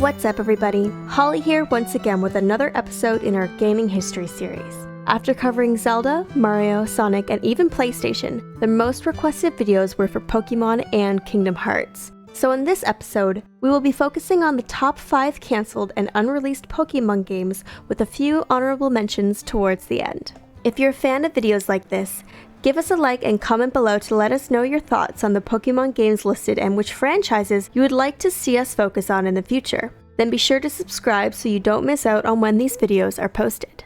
What's up everybody, Holly here once again with another episode in our gaming history series. After covering Zelda, Mario, Sonic, and even PlayStation, the most requested videos were for Pokemon and Kingdom Hearts. So in this episode, we will be focusing on the top 5 cancelled and unreleased Pokemon games with a few honorable mentions towards the end. If you're a fan of videos like this, give us a like and comment below to let us know your thoughts on the Pokemon games listed and which franchises you would like to see us focus on in the future. Then be sure to subscribe so you don't miss out on when these videos are posted.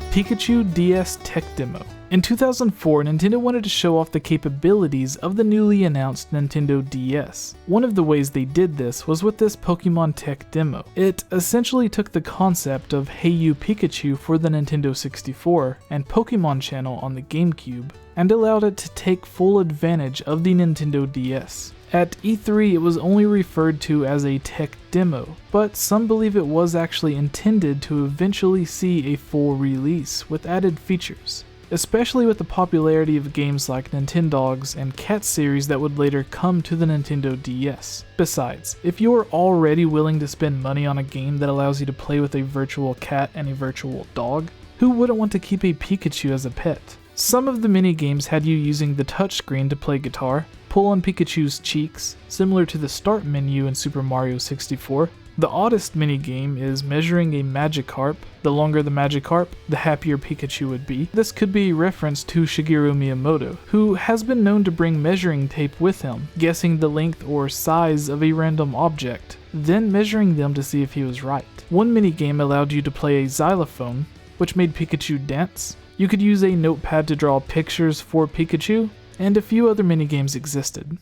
Pikachu DS Tech Demo. In 2004, Nintendo wanted to show off the capabilities of the newly announced Nintendo DS. One of the ways they did this was with this Pokemon Tech Demo. It essentially took the concept of Hey You Pikachu for the Nintendo 64 and Pokemon Channel on the GameCube, and allowed it to take full advantage of the Nintendo DS. At E3, it was only referred to as a tech demo, but some believe it was actually intended to eventually see a full release with added features, especially with the popularity of games like Nintendogs and Cat series that would later come to the Nintendo DS. Besides, if you are already willing to spend money on a game that allows you to play with a virtual cat and a virtual dog, who wouldn't want to keep a Pikachu as a pet? Some of the mini-games had you using the touchscreen to play guitar, pull on Pikachu's cheeks, similar to the start menu in Super Mario 64. The oddest minigame is measuring a Magikarp. The longer the Magikarp, the happier Pikachu would be. This could be a reference to Shigeru Miyamoto, who has been known to bring measuring tape with him, guessing the length or size of a random object, then measuring them to see if he was right. One minigame allowed you to play a xylophone, which made Pikachu dance. You could use a notepad to draw pictures for Pikachu, and a few other minigames existed.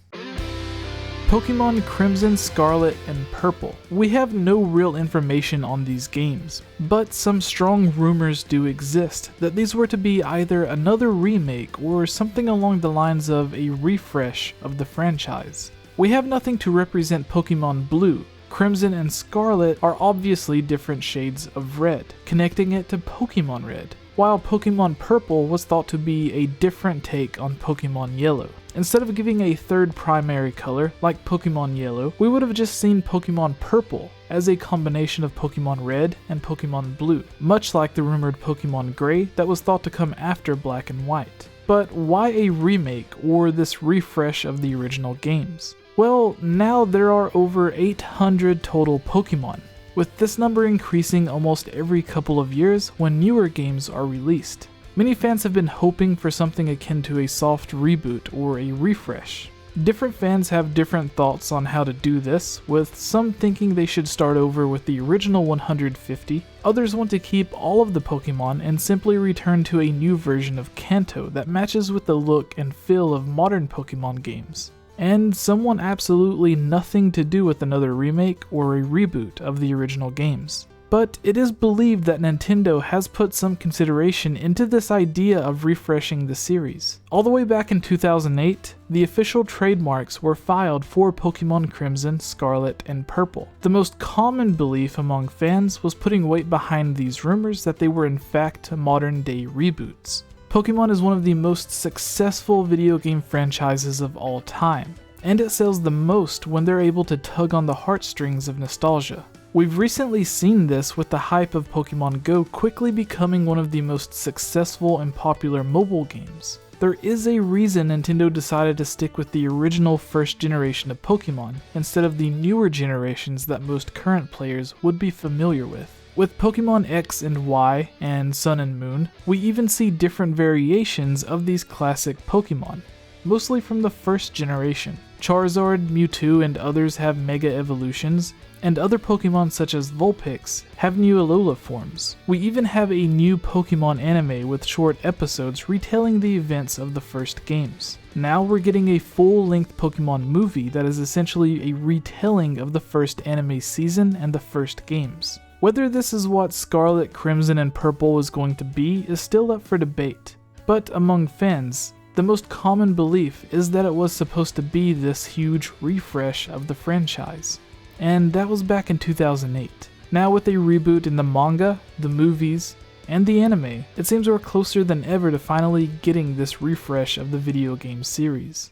Pokemon Crimson, Scarlet, and Purple. We have no real information on these games, but some strong rumors do exist that these were to be either another remake or something along the lines of a refresh of the franchise. We have nothing to represent Pokemon Blue. Crimson and Scarlet are obviously different shades of red, connecting it to Pokemon Red, while Pokemon Purple was thought to be a different take on Pokemon Yellow. Instead of giving a third primary color, like Pokemon Yellow, we would have just seen Pokemon Purple as a combination of Pokemon Red and Pokemon Blue, much like the rumored Pokemon Gray that was thought to come after Black and White. But why a remake or this refresh of the original games? Well, now there are over 800 total Pokemon, with this number increasing almost every couple of years when newer games are released. Many fans have been hoping for something akin to a soft reboot or a refresh. Different fans have different thoughts on how to do this, with some thinking they should start over with the original 150, others want to keep all of the Pokemon and simply return to a new version of Kanto that matches with the look and feel of modern Pokemon games. And some want absolutely nothing to do with another remake or a reboot of the original games. But it is believed that Nintendo has put some consideration into this idea of refreshing the series. All the way back in 2008, the official trademarks were filed for Pokemon Crimson, Scarlet, and Purple. The most common belief among fans was putting weight behind these rumors that they were in fact modern-day reboots. Pokemon is one of the most successful video game franchises of all time, and it sells the most when they're able to tug on the heartstrings of nostalgia. We've recently seen this with the hype of Pokemon Go quickly becoming one of the most successful and popular mobile games. There is a reason Nintendo decided to stick with the original first generation of Pokemon, instead of the newer generations that most current players would be familiar with. With Pokemon X and Y and Sun and Moon, we even see different variations of these classic Pokemon, mostly from the first generation. Charizard, Mewtwo, and others have Mega Evolutions, and other Pokemon such as Vulpix have new Alola forms. We even have a new Pokemon anime with short episodes retelling the events of the first games. Now we're getting a full-length Pokemon movie that is essentially a retelling of the first anime season and the first games. Whether this is what Scarlet, Crimson, and Purple is going to be is still up for debate, but among fans, the most common belief is that it was supposed to be this huge refresh of the franchise, and that was back in 2008. Now with a reboot in the manga, the movies, and the anime, it seems we're closer than ever to finally getting this refresh of the video game series.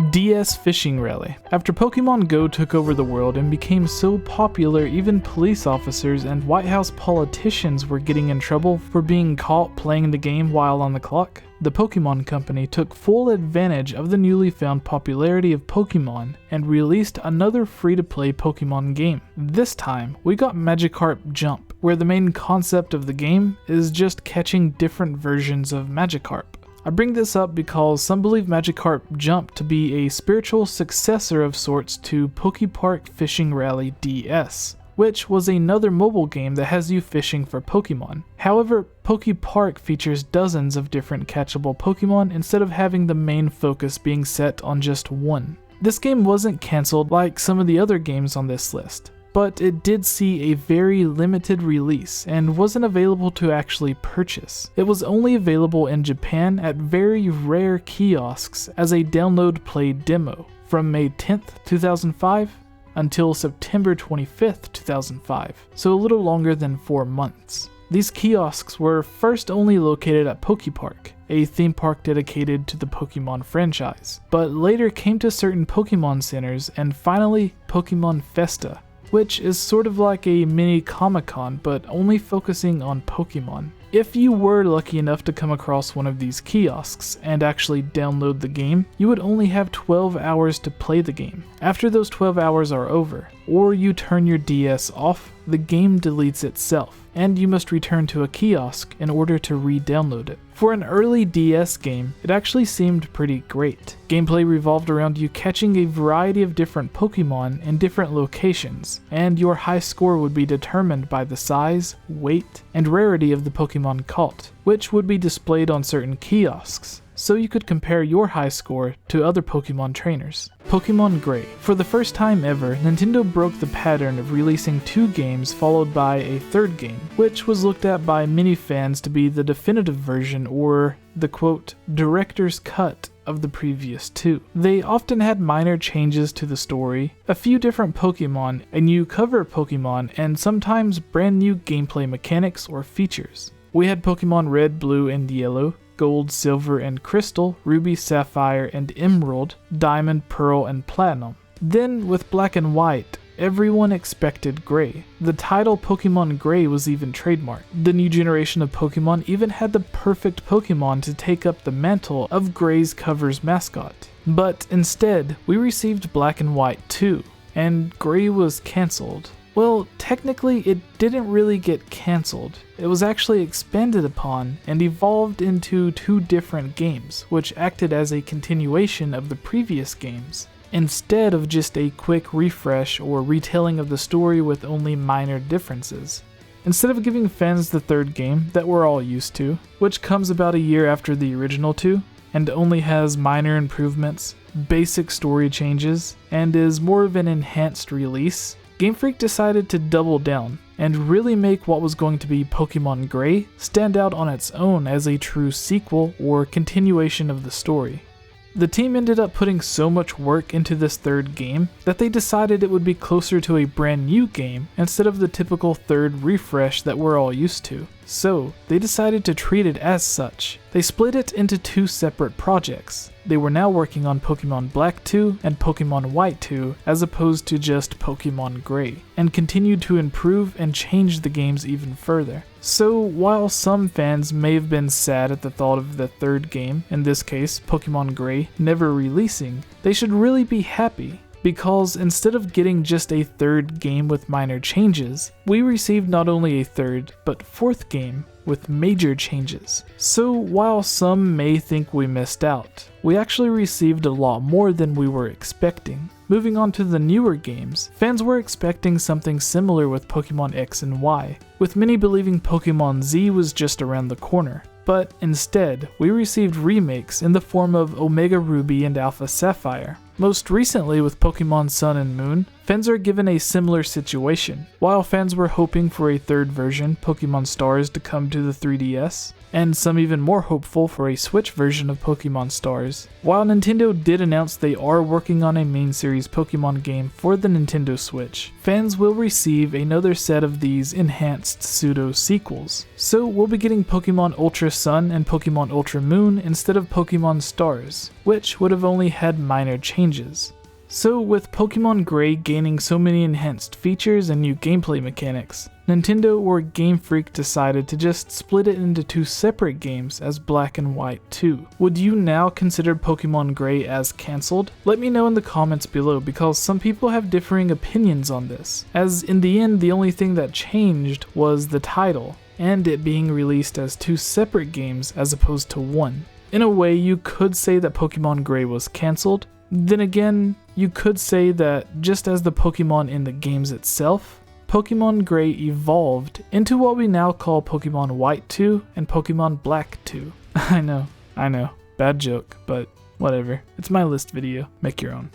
DS Fishing Rally. After Pokemon Go took over the world and became so popular, even police officers and White House politicians were getting in trouble for being caught playing the game while on the clock. The Pokemon Company took full advantage of the newly found popularity of Pokemon and released another free-to-play Pokemon game. This time, we got Magikarp Jump, where the main concept of the game is just catching different versions of Magikarp. I bring this up because some believe Magikarp Jump to be a spiritual successor of sorts to PokePark Fishing Rally DS, which was another mobile game that has you fishing for Pokemon. However, PokePark features dozens of different catchable Pokemon instead of having the main focus being set on just one. This game wasn't cancelled like some of the other games on this list, but it did see a very limited release and wasn't available to actually purchase. It was only available in Japan at very rare kiosks as a download play demo from May 10th, 2005 until September 25th, 2005, so a little longer than 4 months. These kiosks were first only located at PokePark, a theme park dedicated to the Pokemon franchise, but later came to certain Pokemon centers and finally Pokemon Festa, which is sort of like a mini Comic-Con but only focusing on Pokemon. If you were lucky enough to come across one of these kiosks and actually download the game, you would only have 12 hours to play the game. After those 12 hours are over, or you turn your DS off, the game deletes itself, and you must return to a kiosk in order to re-download it. For an early DS game, it actually seemed pretty great. Gameplay revolved around you catching a variety of different Pokemon in different locations, and your high score would be determined by the size, weight, and rarity of the Pokemon caught, which would be displayed on certain kiosks, so you could compare your high score to other Pokemon trainers. Pokemon Gray. For the first time ever, Nintendo broke the pattern of releasing 2 games followed by a 3rd game, which was looked at by many fans to be the definitive version or the quote, director's cut of the previous 2. They often had minor changes to the story, a few different Pokemon, a new cover Pokemon, and sometimes brand new gameplay mechanics or features. We had Pokemon Red, Blue, and Yellow, Gold, Silver, and Crystal, Ruby, Sapphire, and Emerald, Diamond, Pearl, and Platinum. Then, with Black and White, everyone expected Gray. The title Pokemon Gray was even trademarked. The new generation of Pokemon even had the perfect Pokemon to take up the mantle of Gray's cover's mascot. But instead, we received Black and White 2, and Gray was cancelled. Well, technically it didn't really get cancelled. It was actually expanded upon and evolved into 2 different games, which acted as a continuation of the previous games, instead of just a quick refresh or retelling of the story with only minor differences. Instead of giving fans the 3rd game that we're all used to, which comes about a year after the original 2, and only has minor improvements, basic story changes, and is more of an enhanced release, Game Freak decided to double down and really make what was going to be Pokemon Gray stand out on its own as a true sequel or continuation of the story. The team ended up putting so much work into this 3rd game that they decided it would be closer to a brand new game instead of the typical 3rd refresh that we're all used to. So, they decided to treat it as such. They split it into 2 separate projects. They were now working on Pokemon Black 2 and Pokemon White 2 as opposed to just Pokemon Gray, and continued to improve and change the games even further. So while some fans may have been sad at the thought of the 3rd game, in this case Pokemon Gray, never releasing, they should really be happy. Because instead of getting just a 3rd game with minor changes, we received not only a 3rd, but 4th game with major changes. So while some may think we missed out, we actually received a lot more than we were expecting. Moving on to the newer games, fans were expecting something similar with Pokemon X and Y, with many believing Pokemon Z was just around the corner. But instead, we received remakes in the form of Omega Ruby and Alpha Sapphire. Most recently with Pokemon Sun and Moon, fans are given a similar situation. While fans were hoping for a third version, Pokemon Stars, to come to the 3DS, and some even more hopeful for a Switch version of Pokemon Stars. While Nintendo did announce they are working on a main series Pokemon game for the Nintendo Switch, fans will receive another set of these enhanced pseudo-sequels. So we'll be getting Pokemon Ultra Sun and Pokemon Ultra Moon instead of Pokemon Stars, which would have only had minor changes. So with Pokemon Gray gaining so many enhanced features and new gameplay mechanics, Nintendo or Game Freak decided to just split it into two separate games as Black and White 2. Would you now consider Pokemon Gray as cancelled? Let me know in the comments below, because some people have differing opinions on this, as in the end the only thing that changed was the title, and it being released as two separate games as opposed to one. In a way, you could say that Pokemon Gray was cancelled. Then again, you could say that just as the Pokemon in the games itself, Pokemon Gray evolved into what we now call Pokemon White 2 and Pokemon Black 2. I know, bad joke, but whatever. It's my list video, make your own.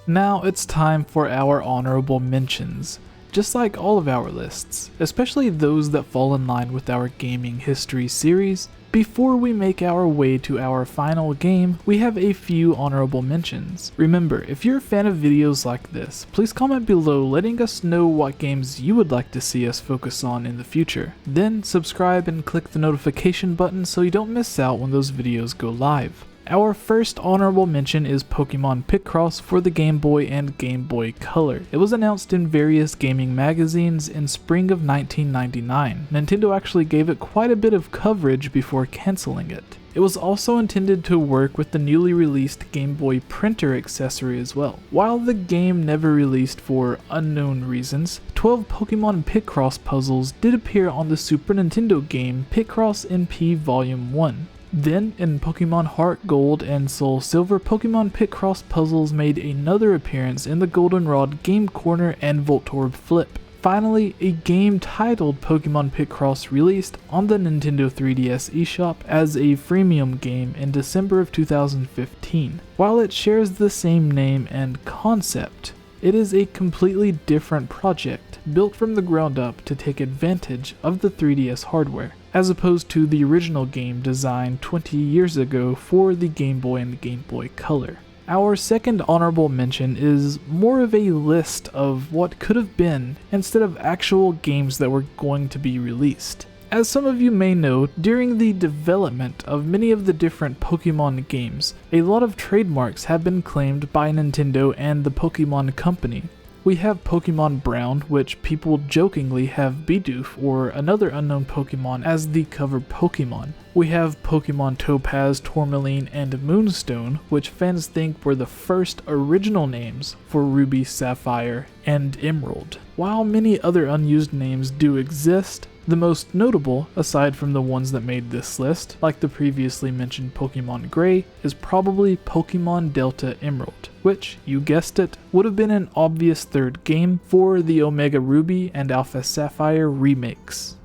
Now it's time for our honorable mentions. Just like all of our lists, especially those that fall in line with our gaming history series, before we make our way to our final game, we have a few honorable mentions. Remember, if you're a fan of videos like this, please comment below letting us know what games you would like to see us focus on in the future. Then subscribe and click the notification button so you don't miss out when those videos go live. Our first honorable mention is Pokemon Picross for the Game Boy and Game Boy Color. It was announced in various gaming magazines in spring of 1999. Nintendo actually gave it quite a bit of coverage before cancelling it. It was also intended to work with the newly released Game Boy printer accessory as well. While the game never released for unknown reasons, 12 Pokemon Picross puzzles did appear on the Super Nintendo game Picross NP Volume 1. Then, in Pokemon Heart Gold and Soul Silver, Pokemon Picross puzzles made another appearance in the Goldenrod Game Corner and Voltorb Flip. Finally, a game titled Pokemon Picross released on the Nintendo 3DS eShop as a freemium game in December of 2015. While it shares the same name and concept, it is a completely different project, built from the ground up to take advantage of the 3DS hardware, as opposed to the original game designed 20 years ago for the Game Boy and Game Boy Color. Our second honorable mention is more of a list of what could have been instead of actual games that were going to be released. As some of you may know, during the development of many of the different Pokemon games, a lot of trademarks have been claimed by Nintendo and the Pokemon Company. We have Pokemon Brown, which people jokingly have Bidoof or another unknown Pokemon as the cover Pokemon. We have Pokemon Topaz, Tourmaline, and Moonstone, which fans think were the first original names for Ruby, Sapphire, and Emerald. While many other unused names do exist, the most notable, aside from the ones that made this list, like the previously mentioned Pokemon Gray, is probably Pokemon Delta Emerald, which, you guessed it, would have been an obvious third game for the Omega Ruby and Alpha Sapphire remakes.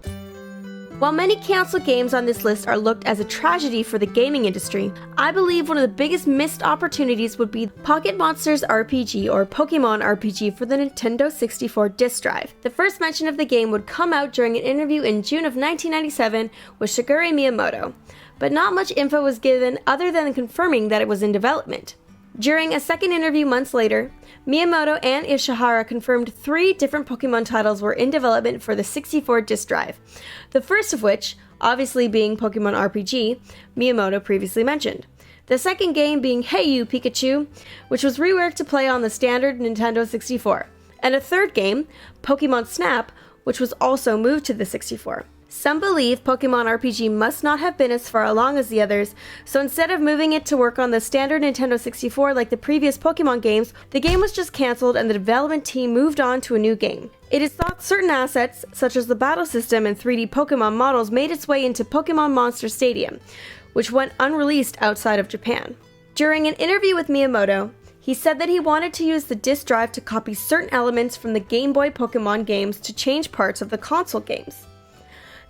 While many cancelled games on this list are looked as a tragedy for the gaming industry, I believe one of the biggest missed opportunities would be Pocket Monsters RPG or Pokemon RPG for the Nintendo 64 disk drive. The first mention of the game would come out during an interview in June of 1997 with Shigeru Miyamoto, but not much info was given other than confirming that it was in development. During a second interview months later, Miyamoto and Ishihara confirmed 3 different Pokemon titles were in development for the 64 disk drive, the first of which, obviously being Pokemon RPG, Miyamoto previously mentioned. The second game being Hey You, Pikachu, which was reworked to play on the standard Nintendo 64, and a third game, Pokemon Snap, which was also moved to the 64. Some believe Pokemon RPG must not have been as far along as the others, so instead of moving it to work on the standard Nintendo 64 like the previous Pokemon games, the game was just cancelled and the development team moved on to a new game. It is thought certain assets, such as the battle system and 3D Pokemon models, made its way into Pokemon Monster Stadium, which went unreleased outside of Japan. During an interview with Miyamoto, he said that he wanted to use the disk drive to copy certain elements from the Game Boy Pokemon games to change parts of the console games.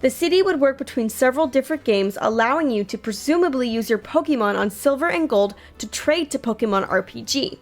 The CD would work between several different games, allowing you to presumably use your Pokemon on Silver and Gold to trade to Pokemon RPG.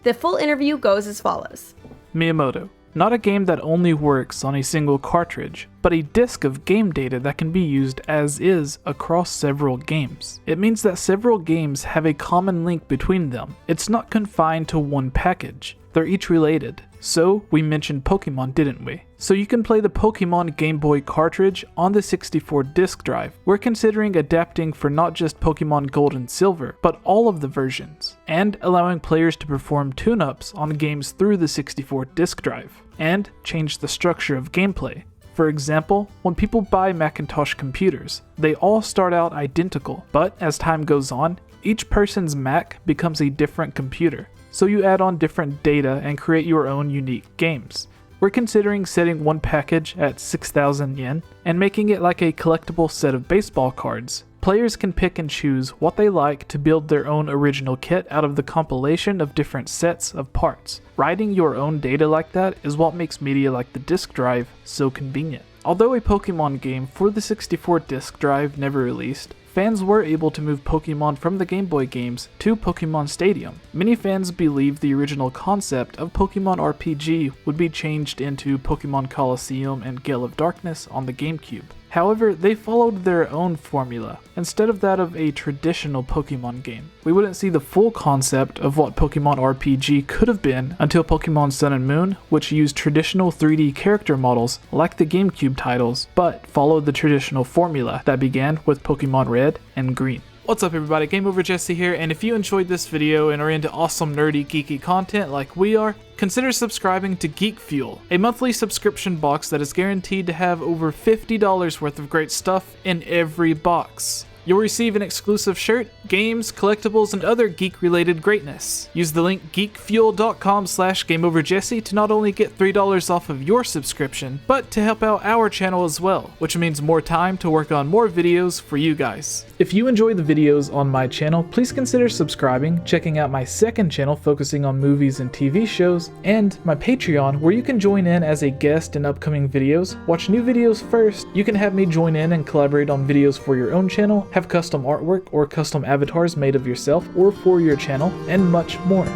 The full interview goes as follows. Miyamoto. Not a game that only works on a single cartridge, but a disk of game data that can be used as is across several games. It means that several games have a common link between them. It's not confined to one package. They're each related. So, we mentioned Pokemon, didn't we? So you can play the Pokemon Game Boy cartridge on the 64 disk drive. We're considering adapting for not just Pokemon Gold and Silver, but all of the versions, and allowing players to perform tune-ups on games through the 64 disk drive, and change the structure of gameplay. For example, when people buy Macintosh computers, they all start out identical, but as time goes on, each person's Mac becomes a different computer. So you add on different data and create your own unique games. We're considering setting one package at 6,000 yen and making it like a collectible set of baseball cards. Players can pick and choose what they like to build their own original kit out of the compilation of different sets of parts. Writing your own data like that is what makes media like the disk drive so convenient. Although a Pokemon game for the 64 disk drive never released, fans were able to move Pokemon from the Game Boy games to Pokemon Stadium. Many fans believe the original concept of Pokemon RPG would be changed into Pokemon Colosseum and Gale of Darkness on the GameCube. However, they followed their own formula, instead of that of a traditional Pokemon game. We wouldn't see the full concept of what Pokemon RPG could have been until Pokemon Sun and Moon, which used traditional 3D character models like the GameCube titles, but followed the traditional formula that began with Pokemon Red and Green. What's up everybody, Game Over Jesse here, and if you enjoyed this video and are into awesome nerdy geeky content like we are, consider subscribing to Geek Fuel, a monthly subscription box that is guaranteed to have over $50 worth of great stuff in every box. You'll receive an exclusive shirt, games, collectibles, and other geek-related greatness. Use the link geekfuel.com/GameOverJesse to not only get $3 off of your subscription, but to help out our channel as well, which means more time to work on more videos for you guys. If you enjoy the videos on my channel, please consider subscribing, checking out my second channel focusing on movies and TV shows, and my Patreon where you can join in as a guest in upcoming videos, watch new videos first, you can have me join in and collaborate on videos for your own channel, have custom artwork or custom avatars made of yourself or for your channel, and much more.